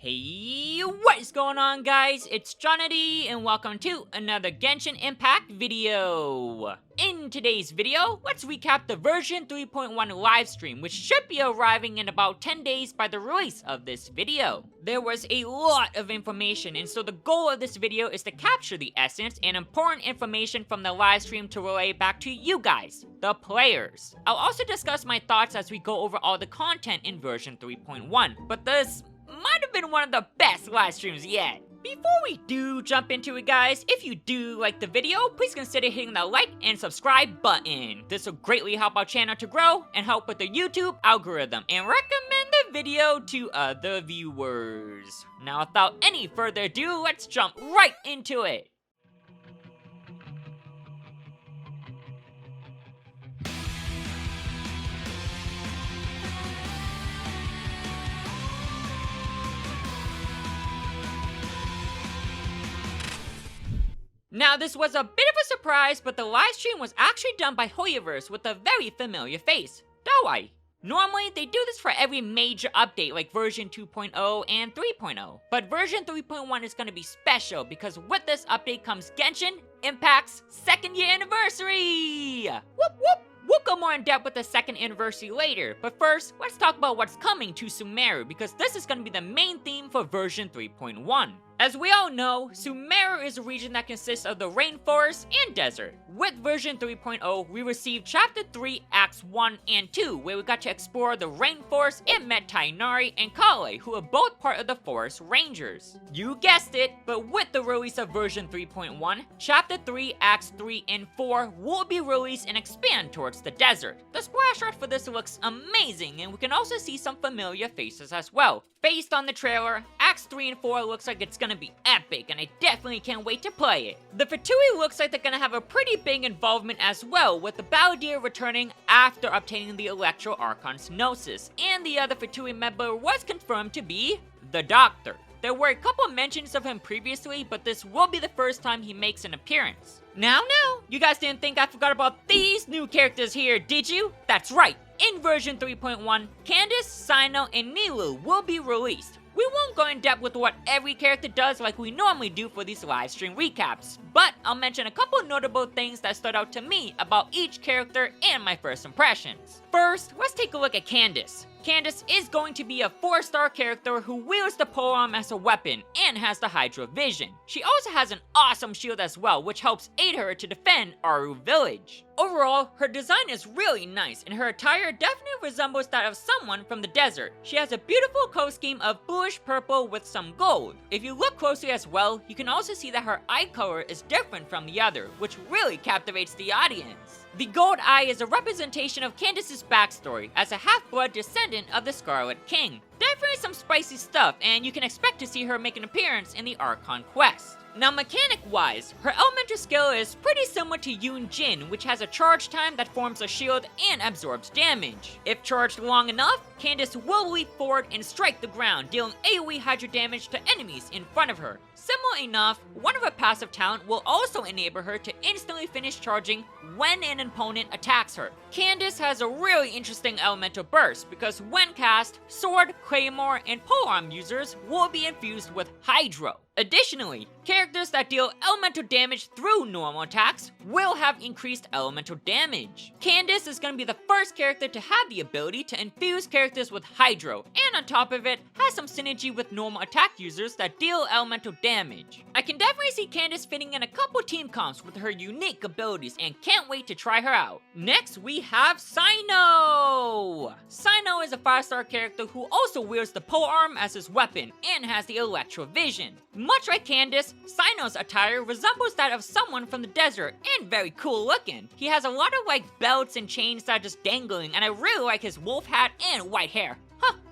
Hey, what is going on, guys? It's Johnny and welcome to another Genshin Impact video. In today's video, let's recap the version 3.1 livestream, which should be arriving in about 10 days by the release of this video. There was a lot of information, and so the goal of this video is to capture the essence and important information from the livestream to relay back to you guys, the players. I'll also discuss my thoughts as we go over all the content in version 3.1, but this might have been one of the best live streams yet. Before we do jump into it, guys, if you do like the video, please consider hitting the like and subscribe button. This will greatly help our channel to grow and help with the YouTube algorithm, and recommend the video to other viewers. Now, without any further ado, let's jump right into it. Now, this was a bit of a surprise, but the livestream was actually done by Hoyoverse with a very familiar face, Dawai. Normally, they do this for every major update like version 2.0 and 3.0, but version 3.1 is going to be special because with this update comes Genshin Impact's 2nd year anniversary! Whoop whoop! We'll go more in depth with the 2nd anniversary later, but first, let's talk about what's coming to Sumeru because this is going to be the main theme for version 3.1. As we all know, Sumeru is a region that consists of the rainforest and desert. With version 3.0, we received Chapter 3, Acts 1 and 2, where we got to explore the rainforest and met Tainari and Kale, who are both part of the Forest Rangers. You guessed it, but with the release of version 3.1, Chapter 3, Acts 3 and 4 will be released and expand towards the desert. The splash art for this looks amazing, and we can also see some familiar faces as well. Based on the trailer, Acts 3 and 4 looks like it's gonna be epic, and I definitely can't wait to play it. The Fatui looks like they're gonna have a pretty big involvement as well, with the Balladeer returning after obtaining the Electro Archon's Gnosis, and the other Fatui member was confirmed to be the Doctor. There were a couple mentions of him previously, but this will be the first time he makes an appearance. Now, you guys didn't think I forgot about these new characters here, did you? That's right, in version 3.1, Candace, Sino, and Nilu will be released. We won't go in depth with what every character does like we normally do for these livestream recaps, but I'll mention a couple notable things that stood out to me about each character and my first impressions. First, let's take a look at Candace. Candace is going to be a 4-star character who wields the polearm as a weapon and has the Hydra Vision. She also has an awesome shield as well, which helps aid her to defend Aru Village. Overall, her design is really nice, and her attire definitely resembles that of someone from the desert. She has a beautiful coat scheme of bluish purple with some gold. If you look closely as well, you can also see that her eye color is different from the other, which really captivates the audience. The gold eye is a representation of Candace's backstory as a half-blood descendant of the Scarlet King. Definitely some spicy stuff, and you can expect to see her make an appearance in the Archon quest. Now, mechanic-wise, her elemental skill is pretty similar to Yoon Jin, which has a charge time that forms a shield and absorbs damage. If charged long enough, Candace will leap forward and strike the ground, dealing AoE Hydra damage to enemies in front of her. Similar enough, one of her passive talent will also enable her to instantly finish charging when an opponent attacks her. Candace has a really interesting elemental burst because when cast, Sword, Claymore, and Polearm users will be infused with Hydro. Additionally, characters that deal elemental damage through normal attacks will have increased elemental damage. Candace is going to be the first character to have the ability to infuse characters with Hydro, and on top of it, has some synergy with normal attack users that deal elemental damage. I can definitely see Candace fitting in a couple team comps with her unique abilities and can't wait to try her out. Next, we have Sino! Sino is a 5-star character who also wields the polearm as his weapon and has the Electro Vision. Much like Candace, Sino's attire resembles that of someone from the desert and very cool looking. He has a lot of belts and chains that are just dangling, and I really like his wolf hat and white hair.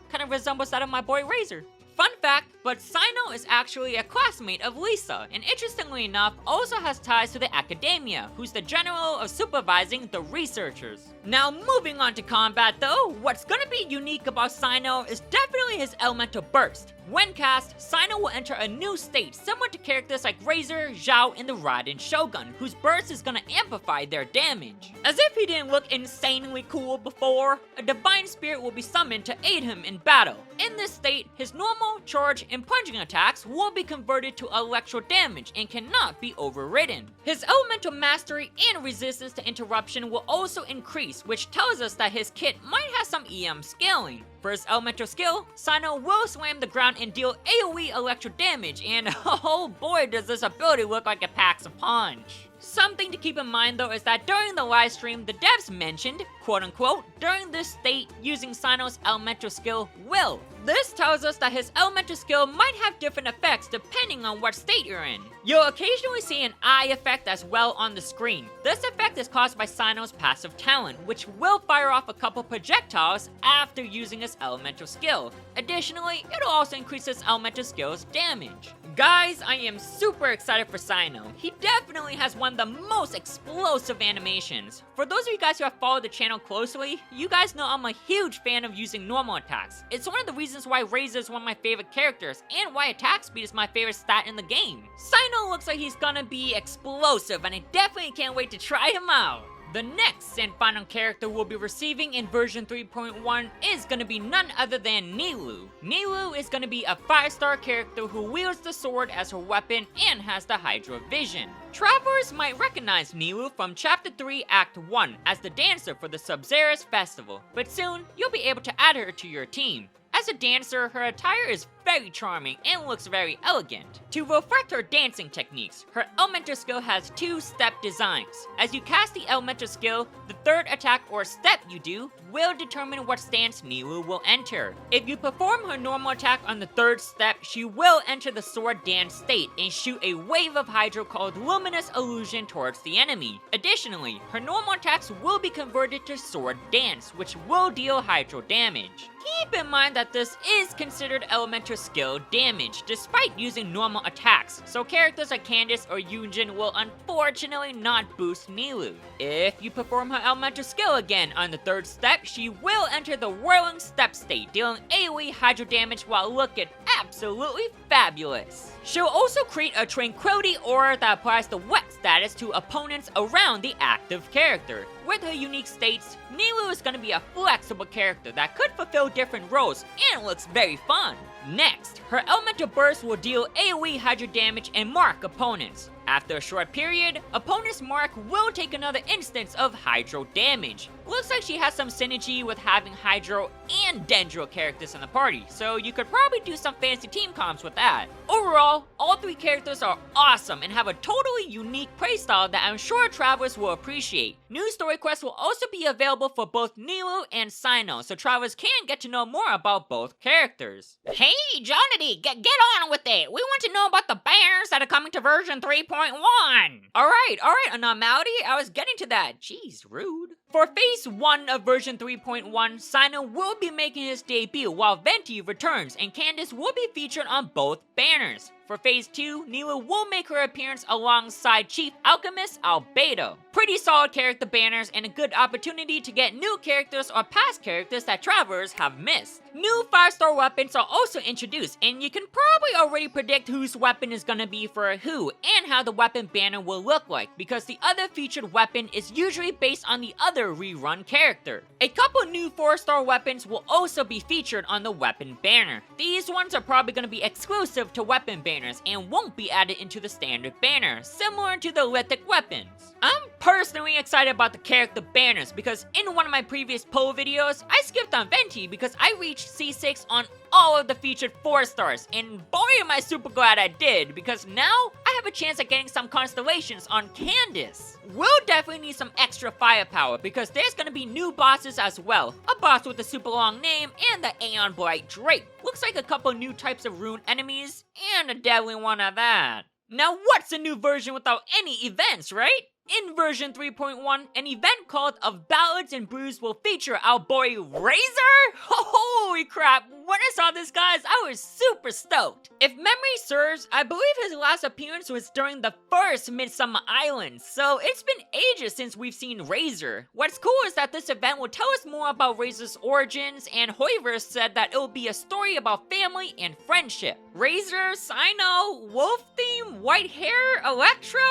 Kind of resembles that of my boy Razor. Fun fact, but Sino is actually a classmate of Lisa, and interestingly enough, also has ties to the Academia, who's the general of supervising the researchers. Now, moving on to combat though, what's gonna be unique about Sino is definitely his elemental burst. When cast, Sino will enter a new state similar to characters like Razor, Zhao, and the Raiden Shogun, whose burst is gonna amplify their damage. As if he didn't look insanely cool before, a divine spirit will be summoned to aid him in battle. In this state, his normal, charge, and plunging attacks will be converted to electro damage and cannot be overridden. His elemental mastery and resistance to interruption will also increase, which tells us that his kit might have some EM scaling. For his elemental skill, Sino will slam the ground and deal AoE electro damage, and oh boy does this ability look like it packs a punch. Something to keep in mind though is that during the live stream, the devs mentioned, quote unquote, during this state using Sino's elemental skill will. This tells us that his elemental skill might have different effects depending on what state you're in. You'll occasionally see an eye effect as well on the screen. This effect is caused by Sino's passive talent, which will fire off a couple projectiles after using his elemental skill. Additionally, it'll also increase his elemental skill's damage. Guys, I am super excited for Sino. He definitely has one of the most explosive animations. For those of you guys who have followed the channel closely, you guys know I'm a huge fan of using normal attacks. It's one of the reasons why Razor is one of my favorite characters, and why attack speed is my favorite stat in the game. Sino looks like he's gonna be explosive, and I definitely can't wait to try him out. The next and final character we'll be receiving in version 3.1 is gonna be none other than Nilou. Nilou is gonna be a 5-star character who wields the sword as her weapon and has the Hydra Vision. Travelers might recognize Nilou from Chapter 3 Act 1 as the dancer for the Sub-Zerus Festival, but soon you'll be able to add her to your team. As a dancer, her attire is very charming and looks very elegant. To reflect her dancing techniques, her elemental skill has 2-step designs. As you cast the elemental skill, the third attack or step you do will determine what stance Nilou will enter. If you perform her normal attack on the third step, she will enter the sword dance state and shoot a wave of Hydra called Luminous Illusion towards the enemy. Additionally, her normal attacks will be converted to sword dance, which will deal Hydro damage. Keep in mind that this is considered elemental skill damage, despite using normal attacks, so characters like Candace or Yunjin will unfortunately not boost Nilou. If you perform her elemental skill again on the third step, she will enter the whirling step state, dealing AoE Hydro damage while looking absolutely fabulous. She'll also create a Tranquility Aura that applies the wet status to opponents around the active character. With her unique states, Nilou is going to be a flexible character that could fulfill different roles and looks very fun. Next, her elemental burst will deal AoE Hydro damage and mark opponents. After a short period, opponent's mark will take another instance of Hydro damage. Looks like she has some synergy with having Hydro and Dendro characters in the party, so you could probably do some fancy team comps with that. Overall, all 3 characters are awesome and have a totally unique playstyle that I'm sure travelers will appreciate. New story quests will also be available for both Nilou and Sino, so travelers can get to know more about both characters. Hey, Johnny, get on with it! We want to know about the banners that are coming to version 3.1! Alright, Anomality, I was getting to that. Jeez, rude. For Phase 1 of version 3.1, Sino will be making his debut while Venti returns and Candace will be featured on both banners. For Phase 2, Nilou will make her appearance alongside Chief Alchemist Albedo. Pretty solid character banners and a good opportunity to get new characters or past characters that travelers have missed. New 5-star weapons are also introduced, and you can probably already predict whose weapon is gonna be for who and how the weapon banner will look like, because the other featured weapon is usually based on the other rerun character. A couple new 4-star weapons will also be featured on the weapon banner. These ones are probably gonna be exclusive to weapon banners and won't be added into the standard banner, similar to the lithic weapons. I'm personally excited about the character banners because in one of my previous poll videos, I skipped on Venti because I reached C6 on all of the featured 4-stars, and boy am I super glad I did, because now I have a chance at getting some constellations on Candace. We'll definitely need some extra firepower because there's gonna be new bosses as well. A boss with a super long name and the Aeon Blight Drake. Looks like a couple new types of rune enemies and a deadly one at that. Now what's a new version without any events, right? in version 3.1, an event called Of Ballads and Brews will feature our boy Razor? Holy crap, when I saw this, guys, I was super stoked. If memory serves, I believe his last appearance was during the first Midsummer Island, so it's been ages since we've seen Razor. What's cool is that this event will tell us more about Razor's origins, and Hoiverse said that it will be a story about family and friendship. Razor, Sino, wolf theme, white hair, Electro?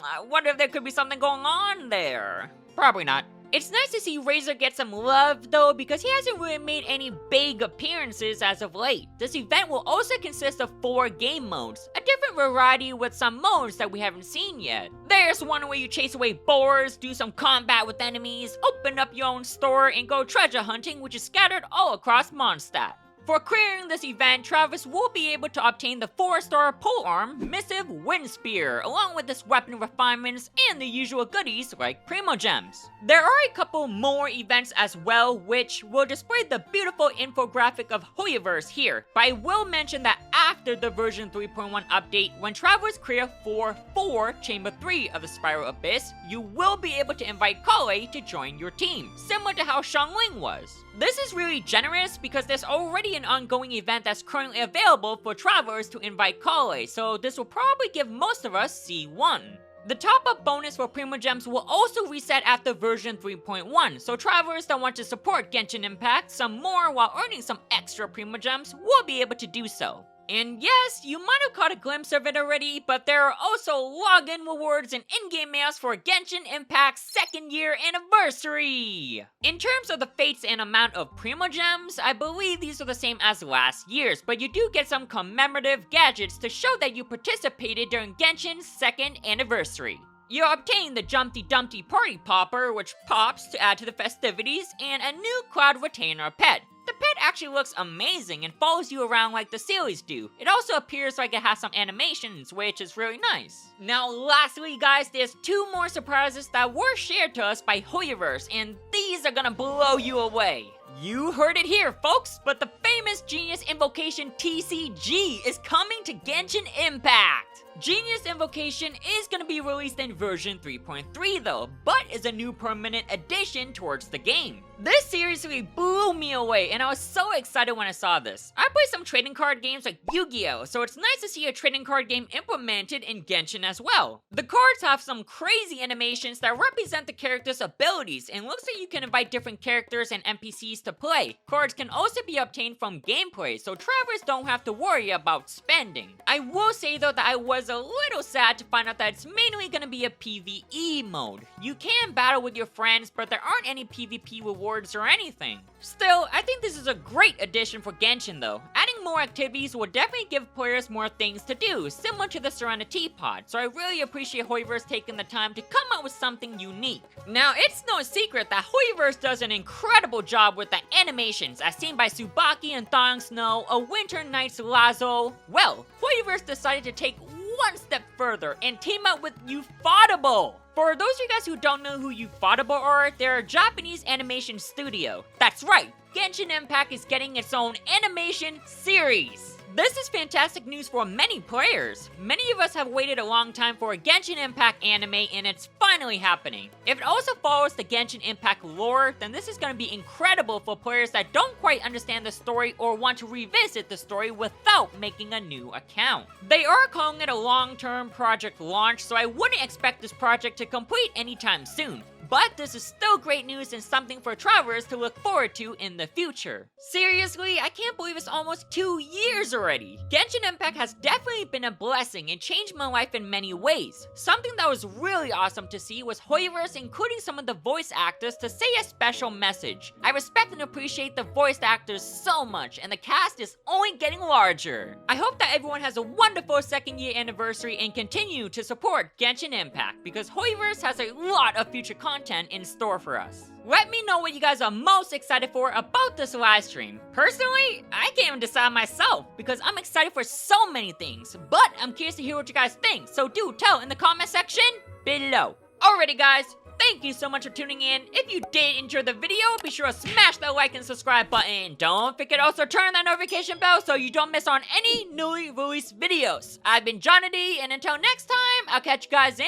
I wonder if there could be something going on there. Probably not. It's nice to see Razor get some love though, because he hasn't really made any big appearances as of late. This event will also consist of 4 game modes, a different variety with some modes that we haven't seen yet. There's one where you chase away boars, do some combat with enemies, open up your own store, and go treasure hunting, which is scattered all across Mondstadt. For clearing this event, Travis will be able to obtain the 4-star polearm Missive Wind Spear, along with its weapon refinements and the usual goodies like Primo Gems. There are a couple more events as well, which will display the beautiful infographic of Hoiverse here, but I will mention that after the version 3.1 update, when travelers clear 4 Chamber 3 of the Spiral Abyss, you will be able to invite Kale to join your team, similar to how Xiangling was. This is really generous because there's already an ongoing event that's currently available for travelers to invite Kale, so this will probably give most of us C1. The top-up bonus for Primo Gems will also reset after version 3.1, so travelers that want to support Genshin Impact some more while earning some extra Primo Gems will be able to do so. And yes, you might have caught a glimpse of it already, but there are also login rewards and in-game mails for Genshin Impact's 2nd year anniversary! In terms of the fates and amount of Primo Gems, I believe these are the same as last year's, but you do get some commemorative gadgets to show that you participated during Genshin's 2nd anniversary. You obtain the Jumpty Dumpty Party Popper, which pops to add to the festivities, and a new Cloud Retainer pet. The pet actually looks amazing and follows you around like the series do. It also appears like it has some animations, which is really nice. Now lastly guys, there's 2 more surprises that were shared to us by Hoiverse, and these are gonna blow you away. You heard it here, folks, but the famous Genius Invocation TCG is coming to Genshin Impact! Genius Invocation is going to be released in version 3.3 though, but is a new permanent addition towards the game. This seriously blew me away, and I was so excited when I saw this. I play some trading card games like Yu-Gi-Oh, so it's nice to see a trading card game implemented in Genshin as well. The cards have some crazy animations that represent the character's abilities, and looks like you can invite different characters and NPCs to play. Cards can also be obtained from gameplay, so travelers don't have to worry about spending. I will say though that I was a little sad to find out that it's mainly going to be a PvE mode. You can battle with your friends, but there aren't any PvP rewards or anything. Still, I think this is a great addition for Genshin though. Adding more activities will definitely give players more things to do, similar to the Serenity Pod, so I really appreciate Hoiverse taking the time to come up with something unique. Now, it's no secret that Hoiverse does an incredible job with the animations, as seen by Tsubaki and Thawing Snow, A Winter Night's Lazo. Well, Hoiverse decided to take one step further and team up with Ufotable. For those of you guys who don't know who Ufotable are, they're a Japanese animation studio. That's right, Genshin Impact is getting its own animation series. This is fantastic news for many players. Many of us have waited a long time for a Genshin Impact anime, and it's finally happening. If it also follows the Genshin Impact lore, then this is going to be incredible for players that don't quite understand the story or want to revisit the story without making a new account. They are calling it a long-term project launch, so I wouldn't expect this project to complete anytime soon. But this is still great news and something for travelers to look forward to in the future. Seriously, I can't believe it's almost 2 years already. Genshin Impact has definitely been a blessing and changed my life in many ways. Something that was really awesome to see was Hoiverse including some of the voice actors to say a special message. I respect and appreciate the voice actors so much, and the cast is only getting larger. I hope that everyone has a wonderful 2nd year anniversary and continue to support Genshin Impact, because Hoiverse has a lot of future content in store for us. Let me know what you guys are most excited for about this live stream. Personally, I can't even decide myself because I'm excited for so many things, but I'm curious to hear what you guys think, so do tell in the comment section below. Alrighty guys, thank you so much for tuning in. If you did enjoy the video, be sure to smash that like and subscribe button. Don't forget to also turn that notification bell so you don't miss on any newly released videos. I've been Johnny D, and until next time, I'll catch you guys in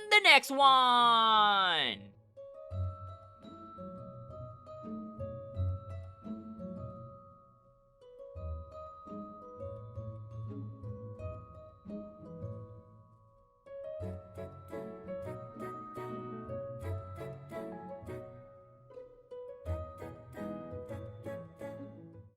the next one!